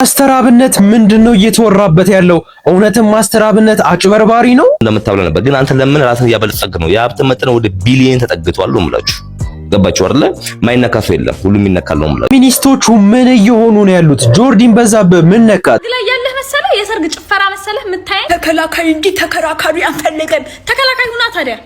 ማስተር አብነት ምንድነው እየተወራበት ያለው? እውነትም ማስተር አብነት አጭበርባሪ ነው እንደምታብለ ነበር። ግን አንተ ለምን ራስን ያበለጸግ ነው? የሀብት መጠን ወደ ቢሊየን ተጠግቷል ነው የምላችሁ። ገባችሁ አይደለ? ማይነካ ሰው የለም፣ ሁሉም ይነካል ነው የምላችሁ። ሚኒስቶቹ ምን እየሆኑ ነው ያሉት? ጆርዲን በዛብህ ምን ነካት? ላይ ያለህ መሰለህ የሰርግ ጭፈራ መሰለህ የምታይ? ተከላካይ እንጂ ተከራካሪ አንፈልግም። ተከላካይ ሁና ታዲያ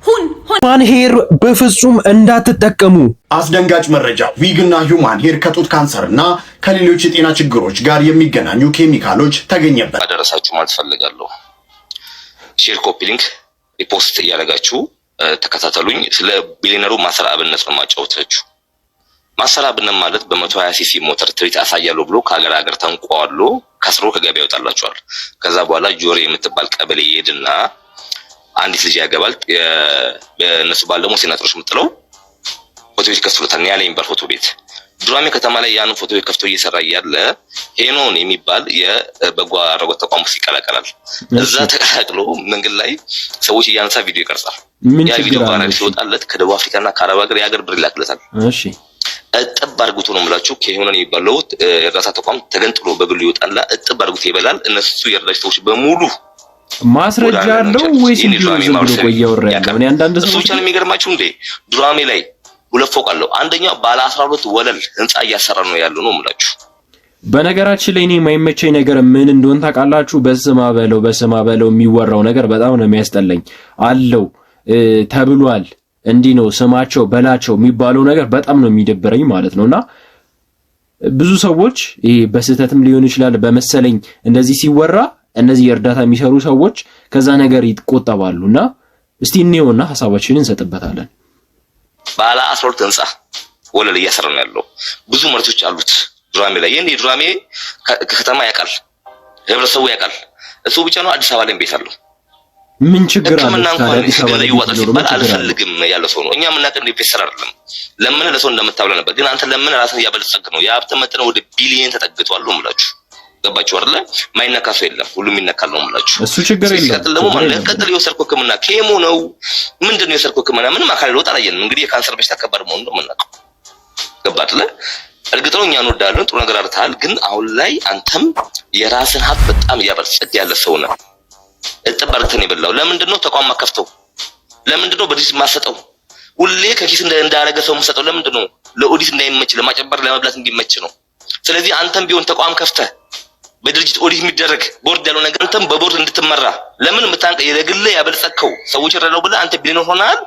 ሁን ሁማን ሄር በፍጹም እንዳትጠቀሙ። አስደንጋጭ መረጃ! ዊግና ሁማን ሄር ከጡት ካንሰርና ከሌሎች የጤና ችግሮች ጋር የሚገናኙ ኬሚካሎች ተገኘበት። አደረሳችሁ ማለት ፈልጋለሁ። ሼር፣ ኮፒ ሊንክ፣ ሪፖስት እያደረጋችሁ ተከታተሉኝ። ስለ ቢሊነሩ ማስተር አብነት ነው ማጫወታችሁ። ማስተር አብነት ማለት በ120 ሲሲ ሞተር ትርኢት አሳያለሁ ብሎ ከሀገር ሀገር ተንቋሎ ከስሮ ከገበያ ይወጣላችኋል። ከዛ በኋላ ጆሬ የምትባል ቀበሌ ይሄድና አንዲት ልጅ ያገባል። በእነሱ ባለሞ ሲናጥሮሽ የምትለው ፎቶ ቤት ከፍቶታል። ኒያላ የሚባል ፎቶ ቤት ዱራሜ ከተማ ላይ ያን ፎቶ ቤት ከፍቶ እየሰራ ያለ ሄኖን የሚባል የበጎ አድራጎት ተቋም ውስጥ ይቀላቀላል። እዛ ተቀላቅሎ መንገድ ላይ ሰዎች እያነሳ ቪዲዮ ይቀርጻል። ያ ቪዲዮ ባራሪ ሲወጣለት ከደቡብ አፍሪካና ከአረብ ሀገር የሀገር ብር ይላክለታል። እሺ እጥብ አድርጉት ነው የምላችሁ። ከሄኖን የሚባለው እርዳታ ተቋም ተገንጥሎ በብሉ ይወጣላ እጥብ አድርጉት ይበላል። እነሱ የእርዳታ ሰዎች በሙሉ ማስረጃ አለው ወይስ ዝም ብሎ ቆየውራ ያለው? እኔ አንዳንድ ሰዎች ብቻ ነው የሚገርማችሁ እንዴ ዱራሜ ላይ ሁለት ፎቅ አለው። አንደኛው ባለ 12 ወለል ህንጻ እያሰራ ነው ያለው ነው የምላችሁ። በነገራችን ላይ እኔ የማይመቸኝ ነገር ምን እንደሆነ ታውቃላችሁ? በስማ በለው የሚወራው ነገር በጣም ነው የሚያስጠላኝ። አለው ተብሏል እንዲህ ነው ስማቸው በላቸው የሚባለው ነገር በጣም ነው የሚደብረኝ ማለት ነውና ብዙ ሰዎች ይሄ በስህተትም ሊሆን ይችላል በመሰለኝ እንደዚህ ሲወራ እነዚህ እርዳታ የሚሰሩ ሰዎች ከዛ ነገር ይቆጠባሉና እስቲ እንየውና ሐሳባችንን እንሰጥበታለን። ባለ 12 ህንጻ ወለል እያሰራ ነው ያለው። ብዙ መሬቶች አሉት ዱራሜ ላይ። የኔ ዱራሜ ከተማ ያውቃል፣ ህብረተሰቡ ያውቃል። እሱ ብቻ ነው አዲስ አበባ ላይ ቤት አለው። ምን ችግር አለ? አዲስ አበባ ላይ ይወጣ ሲባል አልፈልግም ያለ ሰው ነው። እኛ ምናቀ እንደ ፔሰር አይደለም። ለምን ለሰው እንደምታብለ ነበር። ግን አንተ ለምን ራስን ያበለጸግ ነው? የሀብት መጠን ወደ ቢሊየን ተጠግቷል ነው የምላችሁ። ገባችሁ አይደለ? ማይነካ ሰው የለም፣ ሁሉም ይነካል ነው የምላችሁ። እሱ ችግር የለም። ደግሞ ማለት ቀጥል የሰርኮ ህክምና ኬሞ ነው ምንድነው? የሰርኮ ህክምና ምንም አካል ለውጥ አላየንም። እንግዲህ የካንሰር በሽታ ከባድ መሆኑን ነው የምናውቀው። ገባህ አይደለ? እርግጥ ነው እኛ እንወዳለን፣ ጥሩ ነገር አርተሃል። ግን አሁን ላይ አንተም የራስን ሀብት በጣም እያበለጸግ ያለ ሰው ነህ። እጥባርተን ይበላው ለምንድነው ተቋም ማከፍተው? ለምንድነው በዲጂት ማሰጠው? ሁሌ ከኪስ እንዳረገ ሰው ማሰጠው ለምንድነው? ለኦዲት እንዳይመች፣ ለማጨበር ለመብላት እንዲመች ነው። ስለዚህ አንተም ቢሆን ተቋም ከፍተህ በድርጅት ኦዲት የሚደረግ ቦርድ ያለው ነገር አንተም በቦርድ እንድትመራ ለምን ምታንቀ የግል ያበለጸከው ሰዎች ይረዳው ብለህ አንተ ቢሊዮነር ሆናል።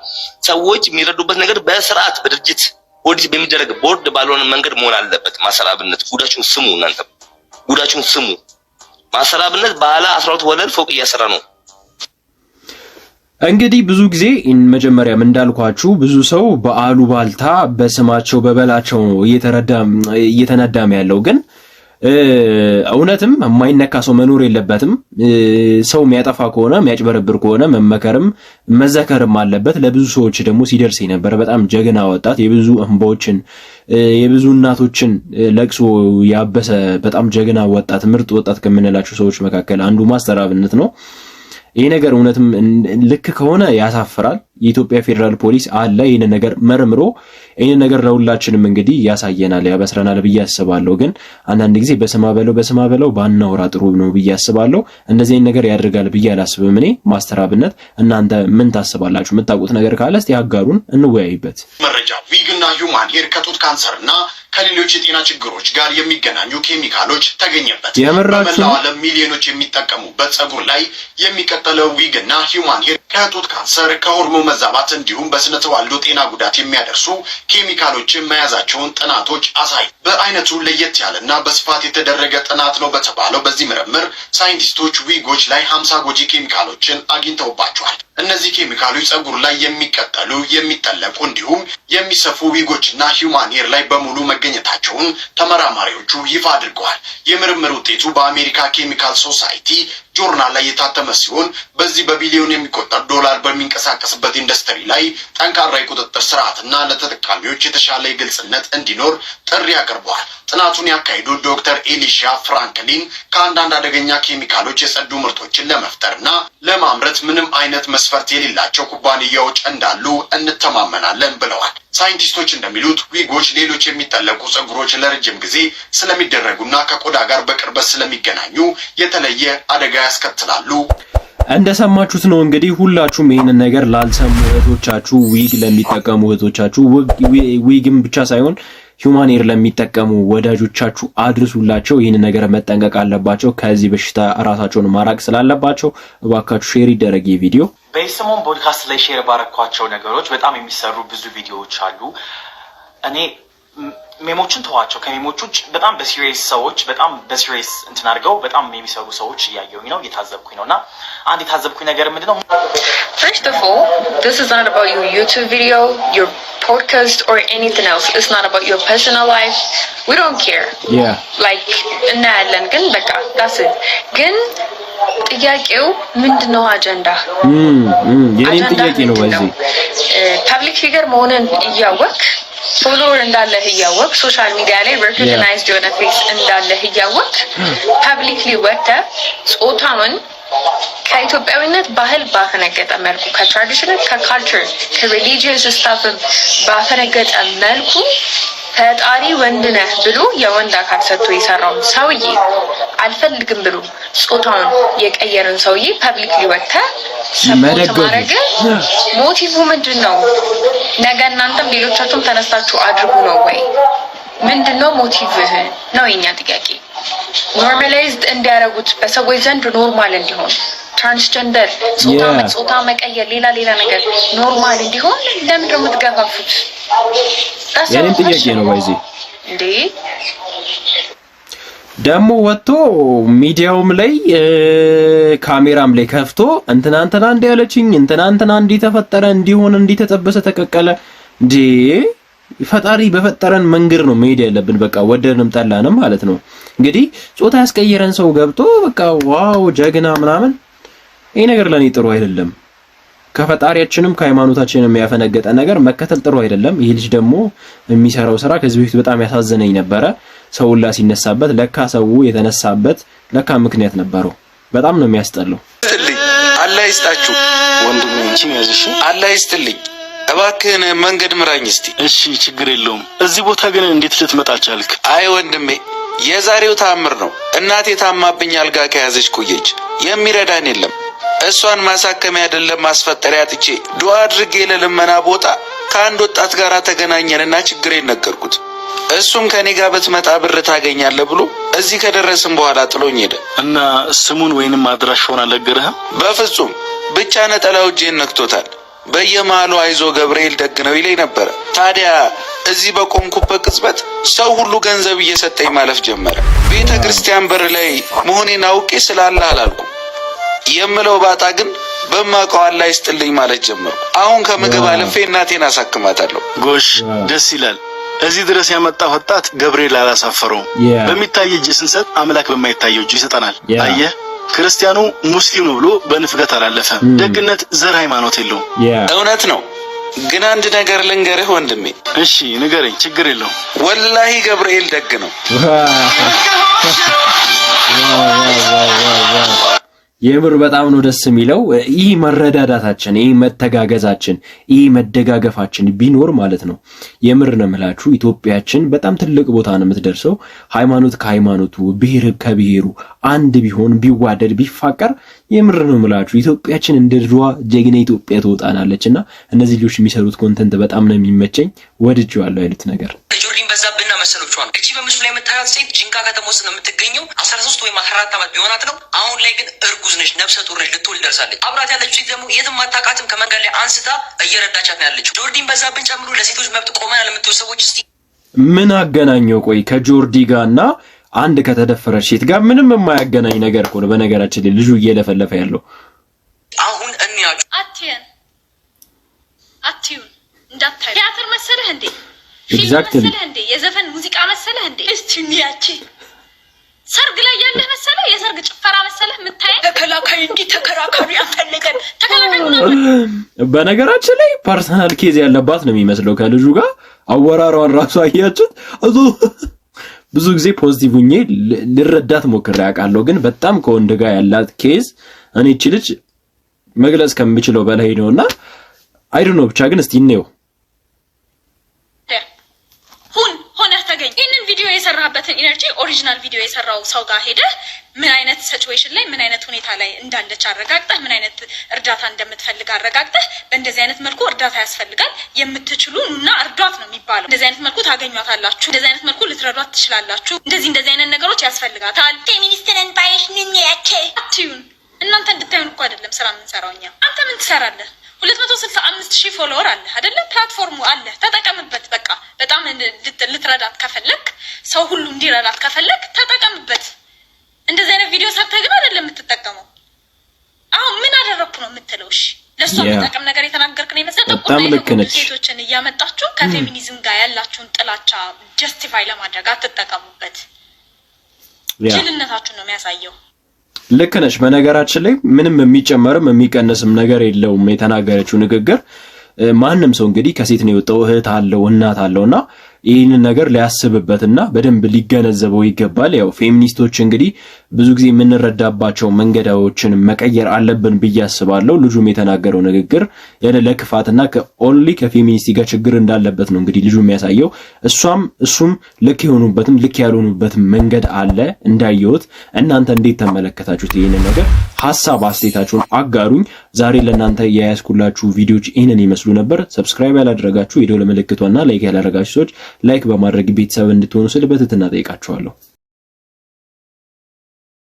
ሰዎች የሚረዱበት ነገር በስርዓት በድርጅት ኦዲት በሚደረግ ቦርድ ባልሆነ መንገድ መሆን አለበት። ማስተር አብነት ጉዳችሁን ስሙ፣ እናንተ ጉዳችሁን ስሙ። ማስተር አብነት ባለ 12 ወለል ፎቅ እያሰራ ነው። እንግዲህ ብዙ ጊዜ መጀመሪያም እንዳልኳችሁ ብዙ ሰው በአሉባልታ በስማቸው በበላቸው እየተነዳም ያለው ግን እውነትም የማይነካ ሰው መኖር የለበትም። ሰው የሚያጠፋ ከሆነ የሚያጭበረብር ከሆነ መመከርም መዘከርም አለበት። ለብዙ ሰዎች ደግሞ ሲደርስ ነበር። በጣም ጀግና ወጣት፣ የብዙ እንባዎችን የብዙ እናቶችን ለቅሶ ያበሰ በጣም ጀግና ወጣት፣ ምርጥ ወጣት ከምንላቸው ሰዎች መካከል አንዱ ማስተር አብነት ነው። ይሄ ነገር እውነትም ልክ ከሆነ ያሳፍራል። የኢትዮጵያ ፌደራል ፖሊስ አለ ይሄን ነገር መርምሮ ይሄን ነገር ለሁላችንም እንግዲህ ያሳየናል፣ ያበስረናል ብዬ አስባለሁ። ግን አንዳንድ ጊዜ በስማ በለው ባናወራ ጥሩ ነው ብዬ አስባለሁ። እንደዚህ ነገር ያደርጋል ብዬ አላስብም እኔ። ማስተር አብነት እናንተ ምን ታስባላችሁ? የምታውቁት ነገር ካለ እስቲ ያጋሩን፣ እንወያይበት። መረጃ ዊግና ሁማን ሄር ከጡት ካንሰርና ከሌሎች የጤና ችግሮች ጋር የሚገናኙ ኬሚካሎች ተገኘበት። በመላው ዓለም ሚሊዮኖች የሚጠቀሙበት ጸጉር ላይ የሚቀጠለው ዊግና ሁማን ሄር ከጡት ካንሰር ከሆርሞን መዛባት እንዲሁም በስነ ተዋልዶ ጤና ጉዳት የሚያደርሱ ኬሚካሎችን መያዛቸውን ጥናቶች አሳይ። በአይነቱ ለየት ያለና በስፋት የተደረገ ጥናት ነው በተባለው በዚህ ምርምር ሳይንቲስቶች ዊጎች ላይ 50 ጎጂ ኬሚካሎችን አግኝተውባቸዋል። እነዚህ ኬሚካሎች ጸጉር ላይ የሚቀጠሉ የሚጠለቁ እንዲሁም የሚሰፉ ዊጎችና ሁማን ሄር ላይ በሙሉ መገኘታቸውን ተመራማሪዎቹ ይፋ አድርገዋል። የምርምር ውጤቱ በአሜሪካ ኬሚካል ሶሳይቲ ጆርናል ላይ የታተመ ሲሆን በዚህ በቢሊዮን የሚቆጠር ዶላር በሚንቀሳቀስበት ኢንዱስትሪ ላይ ጠንካራ የቁጥጥር ስርዓትና ለተጠቃሚዎች የተሻለ ግልጽነት እንዲኖር ጥሪ አቅርበዋል። ጥናቱን ያካሄዱት ዶክተር ኤሊሻ ፍራንክሊን ከአንዳንድ አደገኛ ኬሚካሎች የጸዱ ምርቶችን ለመፍጠርና ለማምረት ምንም አይነት መስፈርት የሌላቸው ኩባንያዎች እንዳሉ እንተማመናለን ብለዋል። ሳይንቲስቶች እንደሚሉት ዊጎች ሌሎች የሚጠለቁ ጸጉሮች ለረጅም ጊዜ ስለሚደረጉና ከቆዳ ጋር በቅርበት ስለሚገናኙ የተለየ አደጋ ያስከትላሉ። እንደሰማችሁት ነው እንግዲህ ሁላችሁም ይሄንን ነገር ላልሰሙ እህቶቻችሁ፣ ዊግ ለሚጠቀሙ እህቶቻችሁ፣ ዊግም ብቻ ሳይሆን ሂውማን ሄር ለሚጠቀሙ ወዳጆቻችሁ አድርሱላቸው። ይህን ነገር መጠንቀቅ አለባቸው። ከዚህ በሽታ ራሳቸውን ማራቅ ስላለባቸው እባካችሁ ሼር ይደረግ ይህ ቪዲዮ። በሰሞኑ ፖድካስት ላይ ሼር ባረኳቸው ነገሮች በጣም የሚሰሩ ብዙ ቪዲዮዎች አሉ። እኔ ሜሞችን ተዋቸው። ከሜሞች ውጭ በጣም በሲሪየስ ሰዎች በጣም በሲሪየስ እንትን አድርገው በጣም የሚሰሩ ሰዎች እያየሁኝ ነው፣ እየታዘብኩኝ ነው። እና አንድ የታዘብኩኝ ነገር ምንድነው? First of all, this is not about your YouTube video, your podcast or anything else. It's not about your personal life. We don't care. Yeah. Like እናያለን ግን በቃ that's it. ግን ጥያቄው ምንድነው? አጀንዳ የኔን ጥያቄ ነው። በዚህ ፐብሊክ ፊገር መሆንን እያወቅ ፎሎወር እንዳለህ እያወቅ ሶሻል ሚዲያ ላይ ሪኮግናይዝድ የሆነ ፌስ እንዳለህ እያወቅ ፐብሊክሊ ወጥተህ ጾታውን ከኢትዮጵያዊነት ባህል ባፈነገጠ መልኩ ከትራዲሽን ከካልቸር ከሪሊጂየስ ስታፍ ባፈነገጠ መልኩ ፈጣሪ ወንድ ነህ ብሎ የወንድ አካል ሰጥቶ የሰራውን ሰውዬ አልፈልግም ብሎ ጾታውን የቀየረን ሰውዬ ፐብሊክሊ ወጥተህ ሰፖርት ማድረግ ሞቲቭ ምንድን ነው? ነገ እናንተም ሌሎቻችሁም ተነስታችሁ አድርጉ ነው ወይ? ምንድነው ሞቲቭህ ነው የኛ ጥያቄ። ኖርማላይዝድ እንዲያደርጉት በሰዎች ዘንድ ኖርማል እንዲሆን ትራንስጀንደር ጾታ መቀየር ሌላ ነገር ኖርማል እንዲሆን ለምን ነው የምትገፋፉት? የኔን ጥያቄ ነው። ባይዚ እንዴ ደግሞ ወጥቶ ሚዲያውም ላይ ካሜራም ላይ ከፍቶ እንትና እንዲ ያለችኝ እንትና እንዲ ተፈጠረ እንዲሆን እንዲ ተጠበሰ ተቀቀለ እንዴ! ፈጣሪ በፈጠረን መንገድ ነው መሄድ ያለብን። በቃ ወደንም ጠላንም ማለት ነው። እንግዲህ ጾታ ያስቀየረን ሰው ገብቶ በቃ ዋው ጀግና ምናምን፣ ይሄ ነገር ለኔ ጥሩ አይደለም። ከፈጣሪያችንም ከሃይማኖታችንም ያፈነገጠ ነገር መከተል ጥሩ አይደለም። ይሄ ልጅ ደግሞ የሚሰራው ስራ ከዚህ በፊት በጣም ያሳዘነኝ ነበረ። ሰውላ ሲነሳበት ለካ ሰው የተነሳበት ለካ ምክንያት ነበረው። በጣም ነው የሚያስጠላው። አላህ ይስጣችሁ ወንድሜ፣ እንቺ ያዝሽ አላህ ይስጥልኝ። እባክህን መንገድ ምራኝ እስቲ። እሺ ችግር የለውም። እዚህ ቦታ ግን እንዴት ልትመጣ ቻልክ? አይ ወንድሜ የዛሬው ተአምር ነው። እናቴ ታማብኝ አልጋ ከያዘች ቆየች። የሚረዳን የለም። እሷን ማሳከሚያ አይደለም ማስፈጠሪያ አጥቼ ዱዓ አድርጌ ለልመና ቦታ ከአንድ ወጣት ጋር ተገናኘንና ችግሬን ነገርኩት። እሱም ከኔ ጋር ብትመጣ ብር ታገኛለህ ብሎ እዚህ ከደረስን በኋላ ጥሎኝ ሄደ። እና ስሙን ወይንም አድራሻውን አልነገረህም? በፍጹም ብቻ ነጠላው እጄን ነክቶታል። በየመሃሉ አይዞ ገብርኤል ደግ ነው ይለኝ ነበር። ታዲያ እዚህ በቆምኩበት ቅጽበት ሰው ሁሉ ገንዘብ እየሰጠኝ ማለፍ ጀመረ። ቤተ ክርስቲያን በር ላይ መሆኔን አውቄ ስላለ አላልኩም። የምለው ባጣ ግን በማውቀው አላህ ይስጥልኝ ማለት ጀመሩ። አሁን ከምግብ አልፌ እናቴን አሳክማታለሁ። ጎሽ ደስ ይላል። እዚህ ድረስ ያመጣ ወጣት ገብርኤል አላሳፈረውም። በሚታይ እጅ ስንሰጥ አምላክ በማይታየው እጅ ይሰጠናል። አየህ ክርስቲያኑ ሙስሊሙ ብሎ በንፍገት አላለፈም። ደግነት ዘር ሃይማኖት የለውም። እውነት ነው። ግን አንድ ነገር ልንገርህ ወንድሜ። እሺ ንገረኝ። ችግር የለውም። ወላሂ ገብርኤል ደግ ነው። የምር በጣም ነው ደስ የሚለው። ይህ መረዳዳታችን፣ ይህ መተጋገዛችን፣ ይህ መደጋገፋችን ቢኖር ማለት ነው የምር ነው የምላችሁ ኢትዮጵያችን በጣም ትልቅ ቦታ ነው የምትደርሰው። ሃይማኖት ከሃይማኖቱ፣ ብሔር ከብሔሩ አንድ ቢሆን ቢዋደድ ቢፋቀር የምር ነው የምላችሁ ኢትዮጵያችን እንደ ድሮዋ ጀግና ኢትዮጵያ ትወጣናለችና እነዚህ ልጆች የሚሰሩት ኮንተንት በጣም ነው የሚመቸኝ። ወድጄዋለሁ አይሉት ነገር ጆርዲን በዛብህና መሰሎቿን እቺ በምስሉ ላይ የምታያት ሴት ጂንካ ከተማ ውስጥ ነው የምትገኘው። 13 ወይም 14 ዓመት ቢሆናት ነው። አሁን ላይ ግን እርጉዝ ነች፣ ነፍሰ ጡር ነች፣ ልትወልድ ደርሳለች። አብራት ያለችው ሴት ደግሞ የትም አታውቃትም፣ ከመንገድ ላይ አንስታ እየረዳቻት ነው ያለችው። ጆርዲን በዛብህን ጨምሮ ለሴቶች መብት ቆመናል የምትሉ ሰዎች እስቲ ምን አገናኘው? ቆይ ከጆርዲ ጋርና አንድ ከተደፈረች ሴት ጋር ምንም የማያገናኝ ነገር እኮ ነው። በነገራችን ላይ ልጁ እየለፈለፈ ያለው አሁን እንያችሁ አትዩን እንዳታይ ቲያትር መሰለህ እንዴ? ኤግዛክትሊ መሰለህ እንዴ? የዘፈን ሙዚቃ መሰለህ እንዴ? እስቲ እንያቺ ሰርግ ላይ ያለህ መሰለህ? የሰርግ ጭፈራ መሰለህ የምታየው? ተከላካይ እንጂ ተከራካሪ አንፈልግም። ተከላካይ ሆነ። በነገራችን ላይ ፐርሰናል ኬዝ ያለባት ነው የሚመስለው ከልጁ ጋር አወራሯን ራሱ አያችሁት? ብዙ ጊዜ ፖዚቲቭ ሆኜ ልረዳት ሞክሬ አውቃለሁ፣ ግን በጣም ከወንድ ጋር ያላት ኬዝ እኔ እቺ ልጅ መግለጽ ከምችለው በላይ ነውና አይ ዶንት ኖ ብቻ ግን እስቲ እንየው። ሆነህ ተገኝ። ይሄንን ቪዲዮ የሰራበትን ኢነርጂ ኦሪጂናል ቪዲዮ የሰራው ሰው ጋር ሄደህ ምን አይነት ሲቹዌሽን ላይ ምን አይነት ሁኔታ ላይ እንዳለች አረጋግጠህ ምን አይነት እርዳታ እንደምትፈልግ አረጋግጠህ በእንደዚህ አይነት መልኩ እርዳታ ያስፈልጋል የምትችሉ እና እርዷት ነው የሚባለው። እንደዚህ አይነት መልኩ ታገኟታላችሁ፣ እንደዚህ አይነት መልኩ ልትረዷት ትችላላችሁ፣ እንደዚህ አይነት ነገሮች ያስፈልጋታል። ፌሚኒስትን ባይሽ ምን ያከቱን እናንተ እንድታዩን እኮ አይደለም ስራ የምንሰራው እኛ። አንተ ምን ትሰራለህ? 265,000 ፎሎወር አለ አይደለ? ፕላትፎርሙ አለ፣ ተጠቀምበት። በቃ በጣም ልትረዳት ከፈለክ ሰው ሁሉ እንዲረዳት ከፈለክ ተጠቀምበት። እንደዚህ አይነት ቪዲዮ ሰርተህ ግን አይደለም የምትጠቀመው። አሁን ምን አደረኩ ነው የምትለው? እሺ ለሷ የምጠቅም ነገር የተናገርክ ነው ይመስል ሴቶችን እያመጣችሁ ከፌሚኒዝም ጋር ያላችሁን ጥላቻ ጀስቲፋይ ለማድረግ አትጠቀሙበት። ጅልነታችሁን ነው የሚያሳየው። ልክ ነሽ። በነገራችን ላይ ምንም የሚጨመርም የሚቀነስም ነገር የለውም የተናገረችው ንግግር። ማንም ሰው እንግዲህ ከሴት ነው የወጣው፣ እህት አለው እናት አለውና ይህንን ነገር ሊያስብበትና በደንብ ሊገነዘበው ይገባል። ያው ፌሚኒስቶች እንግዲህ ብዙ ጊዜ የምንረዳባቸው መንገዶችን መቀየር አለብን ብዬ አስባለሁ። ልጁም የተናገረው ንግግር ያለ ለክፋትና ከኦንሊ ከፌሚኒስት ጋር ችግር እንዳለበት ነው እንግዲህ ልጁ የሚያሳየው። እሱም ልክ የሆኑበትም ልክ ያልሆኑበትም መንገድ አለ እንዳየሁት። እናንተ እንዴት ተመለከታችሁት ይሄንን ነገር? ሐሳብ አስተያየታችሁን አጋሩኝ። ዛሬ ለእናንተ ያያዝኩላችሁ ቪዲዮዎች ይሄንን ይመስሉ ነበር። ሰብስክራይብ ያላደረጋችሁ የደወል ምልክቷና ላይክ ያላደረጋችሁ ሰዎች ላይክ በማድረግ ቤተሰብ እንድትሆኑ ስል በትህትና ጠይቃችኋለሁ።